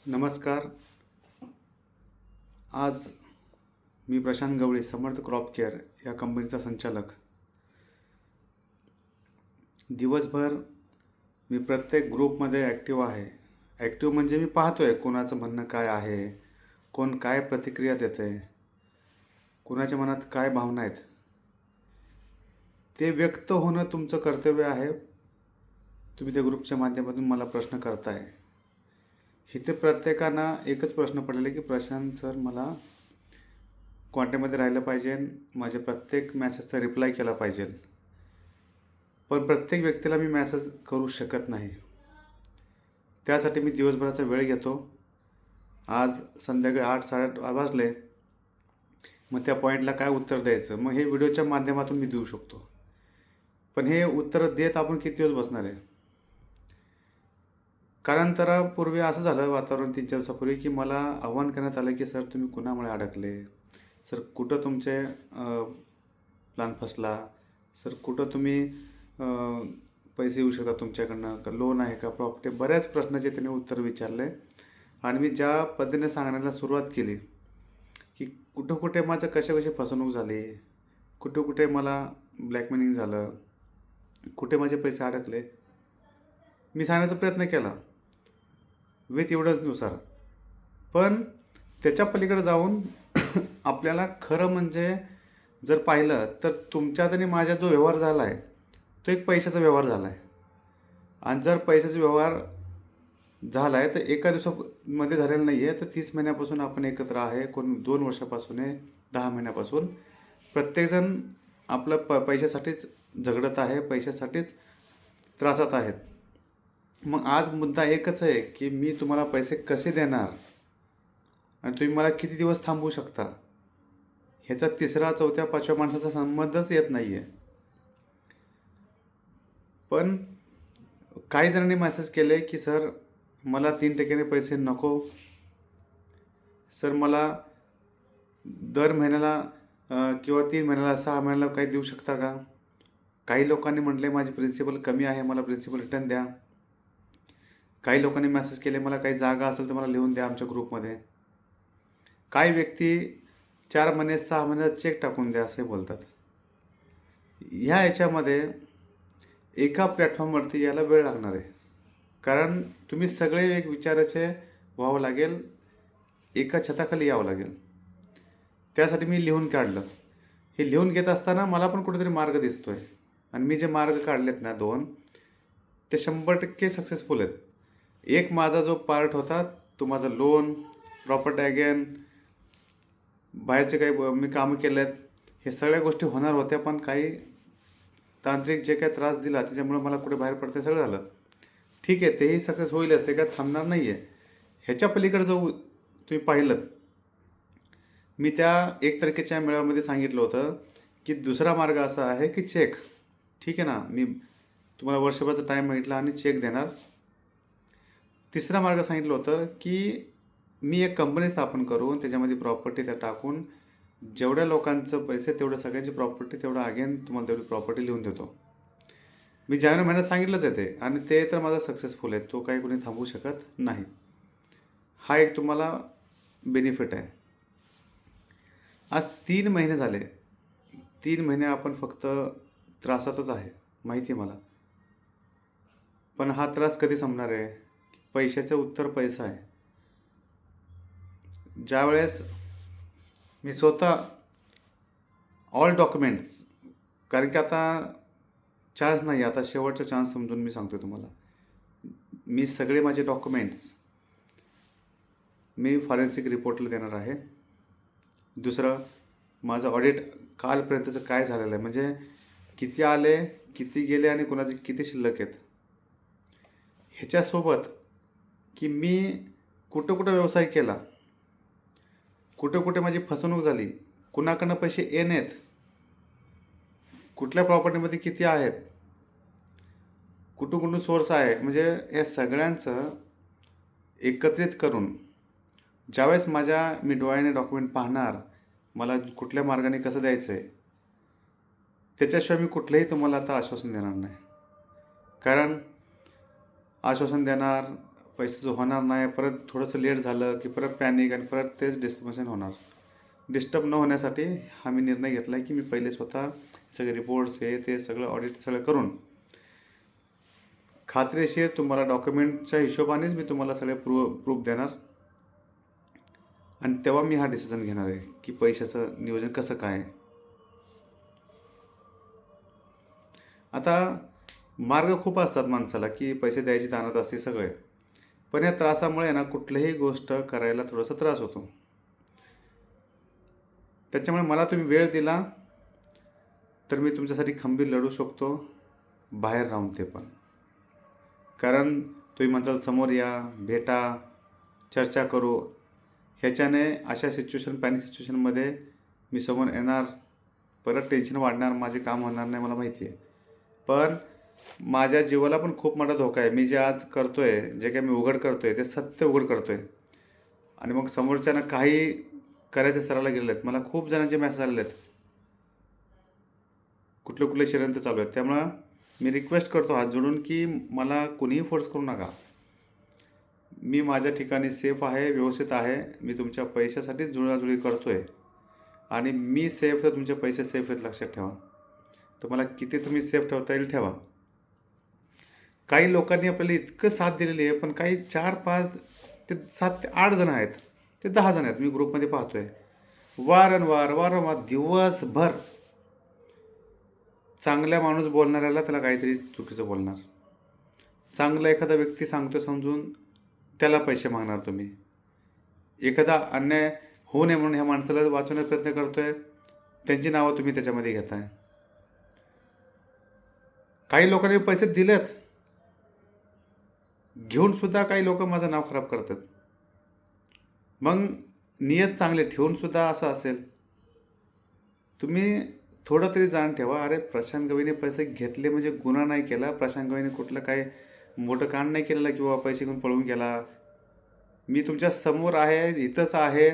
नमस्कार. आज मी प्रशांत गवळी, समर्थ crop care या कंपनीचा संचालक. दिवसभर मी प्रत्येक ग्रुपमध्ये ॲक्टिव्ह आहे. ॲक्टिव्ह म्हणजे मी पाहतो आहे कोणाचं म्हणणं काय आहे, कोण काय प्रतिक्रिया देतं आहे, कोणाच्या मनात काय भावना आहेत. ते व्यक्त होणं तुमचं कर्तव्य आहे. तुम्ही त्या ग्रुपच्या माध्यमातून मला प्रश्न करताय. इथे प्रत्येकांना एकच प्रश्न पडलेला की प्रशांत सर मला कॉन्टॅक्टमध्ये राहिलं पाहिजे, माझ्या प्रत्येक मॅसेजचा रिप्लाय केला पाहिजे. पण प्रत्येक व्यक्तीला मी मॅसेज करू शकत नाही. त्यासाठी मी दिवसभराचा वेळ घेतो. आज संध्याकाळी 8-8:30 वाजले. मग त्या पॉईंटला काय उत्तर द्यायचं, मग हे व्हिडिओच्या माध्यमातून मी देऊ शकतो. पण हे उत्तर देत आपण किती दिवस बसणार आहे. कालांतरापूर्वी असं झालं, वातावरण 3-4 दिवसापूर्वी, की मला आव्हान करण्यात आलं की सर तुम्ही कुणामुळे अडकले, सर कुठं तुमचे प्लॅन फसला, सर कुठं तुम्ही पैसे येऊ शकतात तुमच्याकडनं, का लोन आहे का, प्रॉपर्टी, बऱ्याच प्रश्नाचे त्याने उत्तर विचारले. आणि मी ज्या पद्धतीने सांगण्याला सुरुवात केली की कुठं कुठे माझं कशी फसवणूक झाली, कुठं कुठे मला ब्लॅकमेलिंग झालं, कुठे माझे पैसे अडकले, मी सांगण्याचा प्रयत्न केला विथ एवढंचनुसार. पण त्याच्या पलीकडे जाऊन आपल्याला खरं म्हणजे जर पाहिलं तर तुमच्यात आणि माझ्या जो व्यवहार झाला आहे तो एक पैशाचा व्यवहार झाला आहे. आणि जर पैशाचा व्यवहार झाला आहे तर एका दिवसामध्ये झालेला नाही आहे, तर 30 महिन्यापासून आपण एकत्र आहे, कोण 2 वर्षापासून आहे, 10 महिन्यापासून. प्रत्येकजण आपलं पैशासाठीच झगडत आहे, पैशासाठीच त्रासात आहेत. मग आज मुद्दा एकच आहे की मी तुम्हाला पैसे कसे देणार आणि तुम्ही मला किती दिवस थांबवू शकता. ह्याचा 3ऱ्या 4थ्या 5व्या माणसाचा संबंधच येत नाही आहे. पण काही जणांनी मेसेज केले की सर मला 3% पैसे नको, सर मला दर महिन्याला किंवा 3 महिन्याला 6 महिन्याला काही देऊ शकता का. काही लोकांनी म्हटले माझी प्रिन्सिपल कमी आहे, मला प्रिन्सिपल रिटर्न द्या. काही लोकांनी मेसेज केले मला काही जागा असेल तर मला लिहून द्या आमच्या ग्रुपमध्ये. काही व्यक्ती 4 महिने 6 महिन्याचा चेक टाकून द्या असे बोलतात. याच्यामध्ये एका प्लॅटफॉर्मवरती यायला वेळ लागणार आहे, कारण तुम्ही सगळे एक विचाराचे व्हावं लागेल, एका छताखाली यावं लागेल. त्यासाठी मी लिहून काढलं. हे लिहून घेत असताना मला पण कुठेतरी मार्ग दिसतो आहे. आणि मी जे मार्ग काढलेत ना 2, ते 100% सक्सेसफुल आहेत. एक माझा जो पार्ट होता तो माझा लोन, प्रॉपर्टी अगेन, बाहेरचे काही मी कामं केले आहेत, हे सगळ्या गोष्टी होणार होत्या. पण काही तांत्रिक जे काही त्रास दिला त्याच्यामुळे मला कुठे बाहेर पडते सगळं झालं. ठीक आहे, तेही सक्सेस होईलच, ते काय थांबणार नाही आहे. ह्याच्या पलीकडे जाऊ तुम्ही पाहिलं, मी त्या 1 तारखेच्या मेळाव्यामध्ये सांगितलं होतं की दुसरा मार्ग असा आहे की चेक. ठीक आहे ना, मी तुम्हाला वर्षभराचा टाईम मागितला आणि चेक देणार. 3रा मार्ग सांगितलं होतं की मी एक कंपनी स्थापन करून त्याच्यामध्ये प्रॉपर्टी त्या टाकून जेवढ्या लोकांचं पैसे तेवढं सगळ्यांची प्रॉपर्टी तेवढं अगेन तुम्हाला तेवढी प्रॉपर्टी लिहून देतो. मी जानेवारी महिन्यात सांगितलंच आहे ते, आणि ते तर माझा सक्सेसफुल आहे, तो काही कोणी थांबवू शकत नाही. हा एक तुम्हाला बेनिफिट आहे. आज 3 महिने झाले. 3 महिने आपण फक्त त्रासातच आहे, माहिती आहे मला. पण हा त्रास कधी संपणार आहे. पैशाचं उत्तर पैसा आहे. ज्यावेळेस मी स्वतः ऑल डॉक्युमेंट्स, कारण की आता चान्स नाही, आता शेवटचा चान्स समजून मी सांगतो तुम्हाला, मी सगळे माझे डॉक्युमेंट्स मी फॉरेन्सिक रिपोर्टला देणार आहे. दुसरं, माझं ऑडिट कालपर्यंतचं काय झालेलं आहे, म्हणजे किती आले, किती गेले आणि कोणाचे किती शिल्लक आहेत. ह्याच्यासोबत की मी कुठं कुठं व्यवसाय केला, कुठं कुठे माझी फसवणूक झाली, कुणाकडनं पैसे येण्यात, कुठल्या प्रॉपर्टीमध्ये किती आहेत, कुठून कुठून सोर्स आहे, म्हणजे या सगळ्यांचं एकत्रित करून ज्यावेळेस मी डोळ्याने डॉक्युमेंट पाहणार, मला कुठल्या मार्गाने कसं द्यायचं आहे, त्याच्याशिवाय मी कुठलंही तुम्हाला आता आश्वासन देणार नाही. कारण आश्वासन देणार, पैशाचं होणार नाही, परत थोडंसं लेट झालं की परत पॅनिक आणि परत तेच डिस्टर्बन्स होणार. डिस्टर्ब न होण्यासाठी हा मी निर्णय घेतला आहे की मी पहिले स्वतः सगळे रिपोर्ट्स हे ते सगळं ऑडिट सगळं करून खात्रीशीर तुम्हाला डॉक्युमेंटच्या हिशोबानेच मी तुम्हाला सगळे प्रूफ देणार आणि तेव्हा मी हा डिसिजन घेणार आहे की पैशाचं नियोजन कसं काय. आता मार्ग खूप असतात माणसाला की पैसे द्यायची ताणत असते सगळे, पण या त्रासामुळे ना कुठलीही गोष्ट करायला थोडासा त्रास होतो. त्याच्यामुळे मला तुम्ही वेळ दिला तर मी तुमच्यासाठी खंबीर लढू शकतो, बाहेर राहून ते पण. कारण तुम्ही म्हणताल समोर या, भेटा, चर्चा करू, ह्याच्याने अशा पॅनिक सिच्युएशनमध्ये मी समोर येणार, परत टेन्शन वाढणार, माझे काम होणार नाही मला माहिती आहे. पण माझ्या जीवाला पण खूप मोठा धोका आहे. मी जे आज करतो आहे, जे काही मी उघड करतो आहे ते सत्य उघड करतो आहे. आणि मग समोरच्यानं काही करायचे सरायला गेलेले आहेत. मला खूप जणांचे मेसेज आलेले आहेत, कुठले कुठले षडयंत्र चालू आहेत. त्यामुळं मी रिक्वेस्ट करतो हात जोडून की मला कुणीही फोर्स करू नका. मी माझ्या ठिकाणी सेफ आहे, व्यवस्थित आहे. मी तुमच्या पैशासाठीच जुळाजुळी करतो आहे आणि मी सेफ तर तुमचे पैसे सेफ आहेत, लक्षात ठेवा. तर मला किती तुम्ही सेफ ठेवता येईल ठेवा. काही लोकांनी आपल्याला इतकं साथ दिलेली आहे, पण काही 4-5 ते 7 ते 8 जण आहेत, ते 10 जण आहेत, मी ग्रुपमध्ये पाहतो आहे. वारंवार दिवसभर चांगल्या माणूस बोलणाऱ्याला त्याला काहीतरी चुकीचं बोलणार. चांगला एखादा व्यक्ती सांगतो समजून त्याला पैसे मागणार तुम्ही. एखादा अन्याय होऊ नये म्हणून ह्या माणसाला वाचवण्याचा प्रयत्न करतो आहे, त्यांची नावं तुम्ही त्याच्यामध्ये घेताय. काही लोकांनी पैसे दिलेत, घेऊनसुद्धा काही लोक माझं नाव खराब करतात. मग नियत चांगले ठेवूनसुद्धा असं असेल. तुम्ही थोडं तरी जाण ठेवा. अरे प्रशांत गवईने पैसे घेतले म्हणजे गुन्हा नाही केला, प्रशांत गवईने कुठलं काय मोठं कांड नाही केलेलं किंवा पैसे घेऊन पळून गेला. मी तुमच्या समोर आहे, इथंच आहे,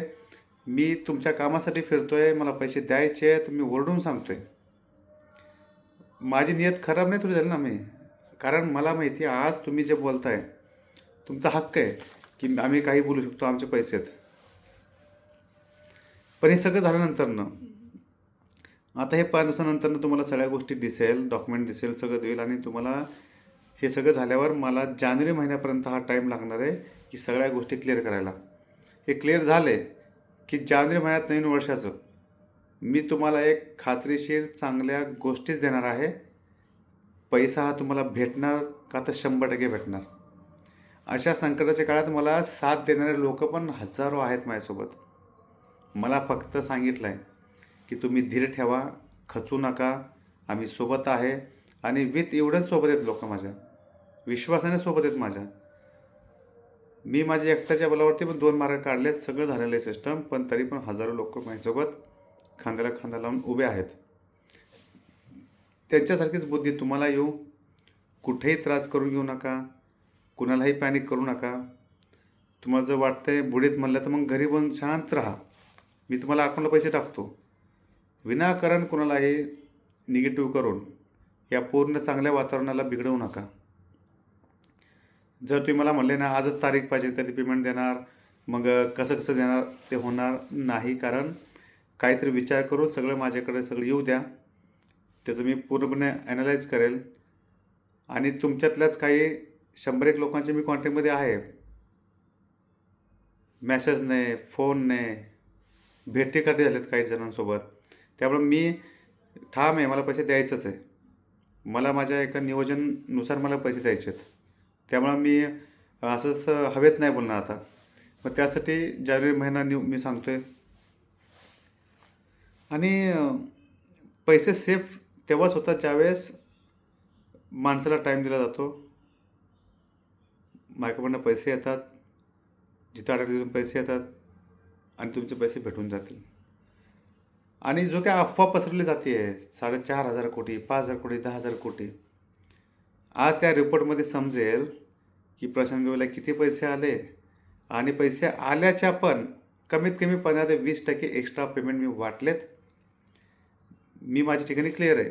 मी तुमच्या कामासाठी फिरतो आहे, मला पैसे द्यायचे आहेत, मी ओरडून सांगतो आहे. माझी नियत खराब नाही थोडी झाली ना मी. कारण मला माहिती आहे आज तुम्ही जे बोलताय तुमचा हक्क आहे की आम्ही काही बोलू शकतो, आमचे पैसे आहेत. पण हे सगळं झाल्यानंतरनं आता हे 5 दिवसानंतरनं तुम्हाला सगळ्या गोष्टी दिसेल, डॉक्युमेंट दिसेल, सगळं देईल आणि तुम्हाला हे सगळं झाल्यावर मला जानेवारी महिन्यापर्यंत हा टाईम लागणार आहे की सगळ्या गोष्टी क्लिअर करायला. हे क्लिअर झाले की जानेवारी महिन्यात नवीन वर्षाचं मी तुम्हाला एक खात्रीशीर चांगल्या गोष्टीच देणार आहे. पैसा हा तुम्हाला भेटणार का तर 100% भेटणार. अशा संकटाच्या काळात मला साथ देणारे लोक पण हजारो आहेत माझ्यासोबत. मला फक्त सांगितलं आहे की तुम्ही धीर ठेवा, खचू नका, आम्ही सोबत आहे. आणि विथ एवढंच सोबत आहेत लोक, माझ्या विश्वासाने सोबत आहेत माझ्या. मी माझ्या एकट्याच्या बलावरती पण 2 मार्ग काढलेत, सगळं झालेलं आहे सिस्टम, पण तरी पण हजारो लोक माझ्यासोबत खांद्याला खांदा लावून उभे आहेत. त्यांच्यासारखीच बुद्धी तुम्हाला येऊ. कुठेही त्रास करून घेऊ नका, कुणालाही पॅनिक करू नका. तुम्हाला जर वाटतंय बुडीत म्हणलं तर मग घरी पण शांत राहा. मी तुम्हाला अकाउंटला पैसे टाकतो. विनाकारण कुणालाही निगेटिव्ह करून या पूर्ण चांगल्या वातावरणाला बिघडवू नका. जर तुम्ही मला म्हणले ना आजच तारीख पाहिजे, कधी पेमेंट देणार, मग कसं कसं देणार, ते होणार नाही. कारण काहीतरी विचार करून सगळं माझ्याकडे सगळं येऊ द्या, त्याचं मी पूर्णपणे ॲनालाइज करेल. आणि तुमच्यातल्याच काही 100-1 लोकांचे मी कॉन्टॅक्टमध्ये आहे, मेसेजने, फोनने भेटीगाठी झाल्यात काही जणांसोबत. त्यामुळे मी ठाम आहे, मला पैसे द्यायचंच आहे. मला माझ्या एका नियोजनानुसार मला पैसे द्यायचे आहेत. त्यामुळं मी असंच हवेत नाही बोलणार आता. मग त्यासाठी जानेवारी महिना मी सांगतो आहे. आणि पैसे सेफ तेव्हाच होतात ज्यावेळेस माणसाला टाईम दिला जातो. माझ्याकडनं पैसे येतात, जिथं अडकले तिथून पैसे येतात आणि तुमचे पैसे भेटून जातील. आणि जो काय अफवा पसरवली जाते आहे 4,500 कोटी, 5,000 कोटी, 10,000 कोटी, आज त्या रिपोर्टमध्ये समजेल की प्रशांत गवईला किती पैसे आले आणि पैसे आल्याच्या पण कमीत कमी 15 ते 20% एक्स्ट्रा पेमेंट मी वाटलेत. मी माझ्या ठिकाणी क्लिअर आहे.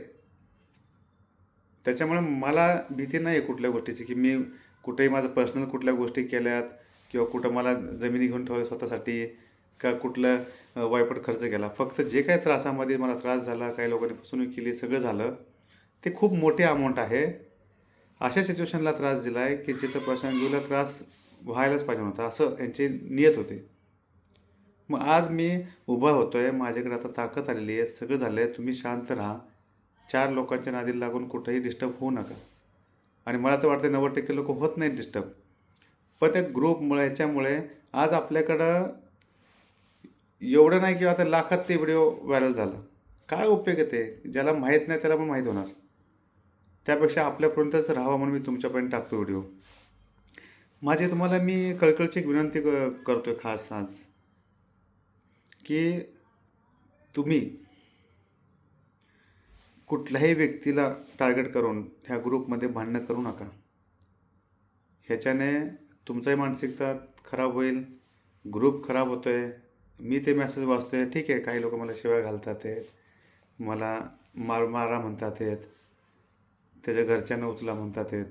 त्याच्यामुळे मला भीती नाही आहे कुठल्या गोष्टीची की मी कुठेही माझं पर्सनल कुठल्या गोष्टी केल्यात किंवा कुठं मला जमिनी घेऊन ठेवल्या स्वतःसाठी का कुठलं वायपट खर्च केला. फक्त जे काही त्रासामध्ये मला त्रास झाला, काही लोकांनी फसवणूक केली, सगळं झालं, ते खूप मोठी अमाऊंट आहे. अशा सिच्युएशनला त्रास दिला आहे की जिथं प्रशांत त्रास व्हायलाच पाहिजे नव्हता, असं यांची नियत होती. मग आज मी उभा होतो आहे, माझ्याकडे आता ताकद आलेली आहे, सगळं झालं आहे. तुम्ही शांत राहा, 4 लोकांच्या नादी लागून कुठंही डिस्टर्ब होऊ नका. आणि मला तर वाटतं 90% लोक होत नाहीत डिस्टर्ब. पण त्या ग्रुपमुळे ह्याच्यामुळे आज आपल्याकडं एवढं नाही की आता लाखात ते व्हिडिओ व्हायरल झालं. काय उपयोग आहे ते? ज्याला माहीत नाही त्याला पण माहीत होणार. त्यापेक्षा आपल्यापर्यंतच राहावं म्हणून मी तुमच्यापर्यंत टाकतो व्हिडिओ. तुम्हाला मी कळकळीची एक विनंती करतो आहे खास आज, की तुम्ही कुठल्याही व्यक्तीला टार्गेट करून ह्या ग्रुपमध्ये भांडणं करू नका. ह्याच्याने तुमचाही मानसिकता खराब होईल, ग्रुप खराब होतो आहे. मी ते मेसेज वाचतो आहे, ठीक आहे, काही लोक मला शिवाय घालतात आहेत, मला मारा म्हणतात आहेत, त्याच्या घरच्यांना उचला म्हणतात आहेत.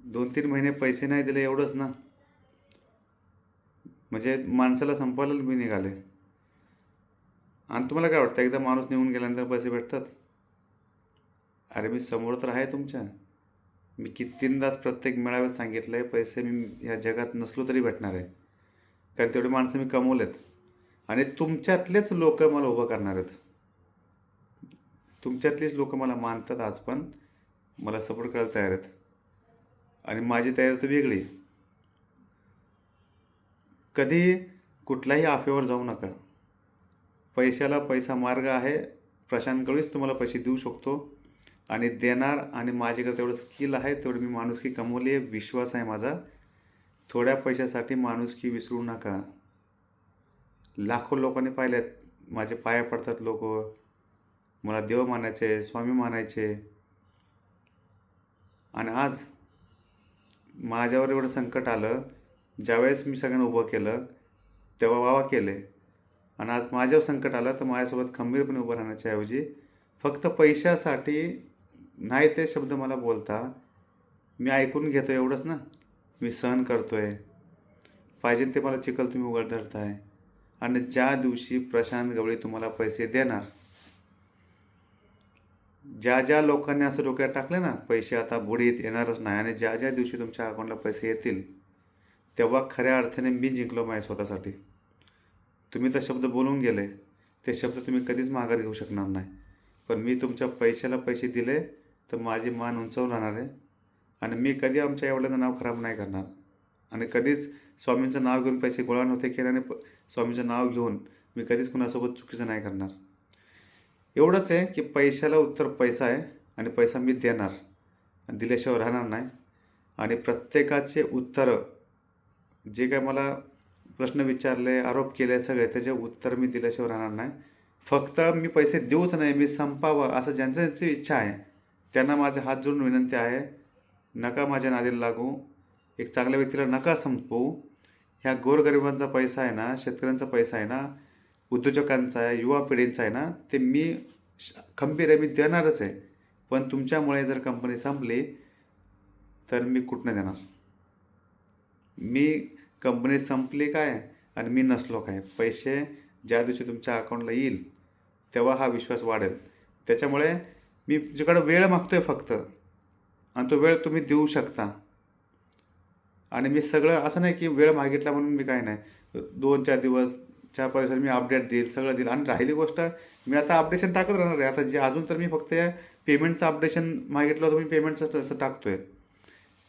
2-3 महिने पैसे नाही दिले एवढंच ना, म्हणजे माणसाला संपवायला मी निघाले. आणि तुम्हाला काय वाटतं एकदा माणूस निघून गेल्यानंतर पैसे भेटतात? अरे मी समोर तर आहे तुमच्या. मी कितींदाच प्रत्येक मेळाव्यात सांगितलं आहे, पैसे मी ह्या जगात नसलो तरी भेटणार आहे. कारण तेवढे माणसं मी कमवलेत. आणि तुमच्यातलेच लोक मला उभं करणार आहेत. तुमच्यातलीच लोक मला मानतात, आज पण मला सपोर्ट करायला तयार आहेत. आणि माझी तयारी तर वेगळी. कधी कुठल्याही आफेवर जाऊ नका. पैशाला पैसा मार्ग आहे. प्रशांत कळवीच तुम्हाला पैसे देऊ शकतो आणि देणार. आणि माझ्याकडे तेवढं स्किल आहे, तेवढी मी माणुसकी कमवली आहे, विश्वास आहे माझा. थोड्या पैशासाठी माणुसकी विसरू नका. लाखो लोकांनी पाहिलेत, माझे पाया पडतात लोक, मला देव मानायचे, स्वामी मानायचे. आणि आज माझ्यावर एवढं संकट आलं, ज्यावेळेस मी सगळ्यांना उभं केलं तेव्हा वावा केले. आणि आज माझ्यावर संकट आलं तर माझ्यासोबत खंबीरपणे उभं राहण्याच्या ऐवजी फक्त पैशासाठी नाही ते शब्द मला बोलता, मी ऐकून घेतो एवढंच ना. मी सहन करतो आहे. पाहिजे ते मला चिखल तुम्ही उघड धरताय. आणि ज्या दिवशी प्रशांत गवळी तुम्हाला पैसे देणार, ज्या लोकांनी असं डोक्यात टाकलं ना, पैसे आता बुडीत येणारच नाही, आणि ज्या दिवशी तुमच्या अकाउंटला पैसे येतील तेव्हा खऱ्या अर्थाने मी जिंकलो माझ्या स्वतःसाठी. तुम्ही तर शब्द बोलून गेले, ते शब्द तुम्ही कधीच माघार घेऊ शकणार नाही. पण मी तुमच्या पैशाला पैसे दिले तर माझी मान उंचावून राहणार आहे. आणि मी कधी आमच्या एवढ्याचं नाव खराब नाही करणार. आणि कधीच स्वामींचं नाव घेऊन पैसे गोळा नव्हते केले, आणि स्वामींचं नाव घेऊन मी कधीच कुणासोबत चुकीचं नाही करणार. एवढंच आहे की पैशाला उत्तर पैसा आहे, आणि पैसा मी देणार आणि दिल्याशिवाय राहणार नाही. आणि प्रत्येकाचे उत्तरं, जे काय मला प्रश्न विचारले, आरोप केले, सगळे त्याचे उत्तर मी दिल्याशिवाय राहणार नाही. फक्त मी पैसे देऊच नाही, मी संपावं असं ज्यांची इच्छा आहे त्यांना माझ्या हात जोडून विनंती आहे, नका माझ्या नादीला लागू. एक चांगल्या व्यक्तीला नका संपवू. ह्या गोरगरिबांचा पैसा आहे ना, शेतकऱ्यांचा पैसा आहे ना, उद्योजकांचा आहे, युवा पिढींचा आहे ना, ते मी खंबीर आहे, मी देणारच आहे. पण तुमच्यामुळे जर कंपनी संपली तर मी कुठनं देणार? मी कंपनी संपली काय आणि मी नसलो काय? पैसे ज्या दिवशी तुमच्या अकाउंटला येईल तेव्हा हा विश्वास वाढेल. त्याच्यामुळे मी तुझ्याकडं वेळ मागतो आहे फक्त, आणि तो वेळ तुम्ही देऊ शकता. आणि मी सगळं असं नाही की वेळ मागितला म्हणून मी काय नाही, 2-4 दिवस 4-5 दिवसांनी मी अपडेट देईल, सगळं देईल. आणि राहिली गोष्ट, मी आता अपडेशन टाकत राहणार आहे. आता जे अजून तर मी फक्त पेमेंटचं अपडेशन मागितलं होतं, मी पेमेंटचं तसं टाकतो आहे.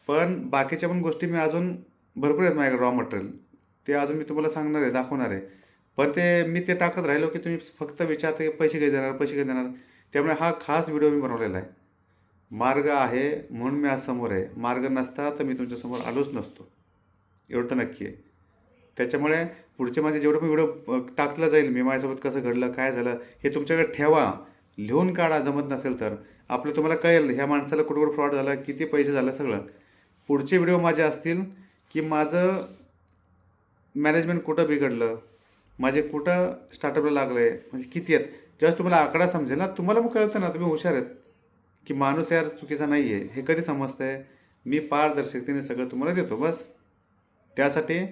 पण बाकीच्या पण गोष्टी मी अजून भरपूर आहेत माझ्याकडे, रॉ मटेरियल, ते अजून मी तुम्हाला सांगणार आहे, दाखवणार आहे. पण मी ते टाकत राहिलो की तुम्ही फक्त विचारता की पैसे काही देणार, पैसे काही देणार. त्यामुळे हा खास व्हिडिओ मी बनवलेला आहे. मार्ग आहे म्हणून मी आज समोर आहे. मार्ग नसता तर मी तुमच्यासमोर आलोच नसतो, एवढं तर नक्की आहे. त्याच्यामुळे पुढचे माझे जेवढं पण व्हिडिओ टाकलं जाईल, मी माझ्यासोबत कसं घडलं, काय झालं, हे तुमच्याकडे ठेवा, लिहून काढा. जमत नसेल तर आपलं तुम्हाला कळेल ह्या माणसाला कुठं कुठं फ्रॉड झाला, किती पैसे झालं, सगळं. पुढचे व्हिडिओ माझे असतील की माझं मॅनेजमेंट कुठं बिघडलं, माझे कुठं स्टार्टअपला लागलं आहे, म्हणजे किती आहेत. जस्ट तुम्हाला आकडा समजेल ना, तुम्हाला मग कळतं ना, तुम्ही हुशार आहेत की माणूस यार चुकीचा नाही आहे. हे कधी समजतं आहे? मी पारदर्शकतेने सगळं तुम्हाला देतो. बस त्यासाठी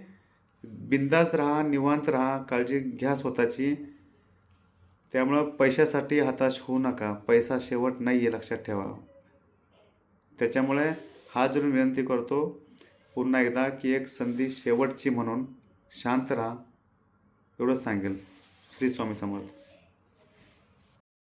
बिंदास राहा, निवांत राहा, काळजी घ्या स्वतःची. त्यामुळं पैशासाठी हताश होऊ नका. पैसा शेवट नाही आहे, लक्षात ठेवा. त्याच्यामुळे हात जोडून विनंती करतो पुन्हा एकदा की एक संधी शेवटची म्हणून शांत राहा, एवढंच सांगेल. श्री स्वामी समर्थ.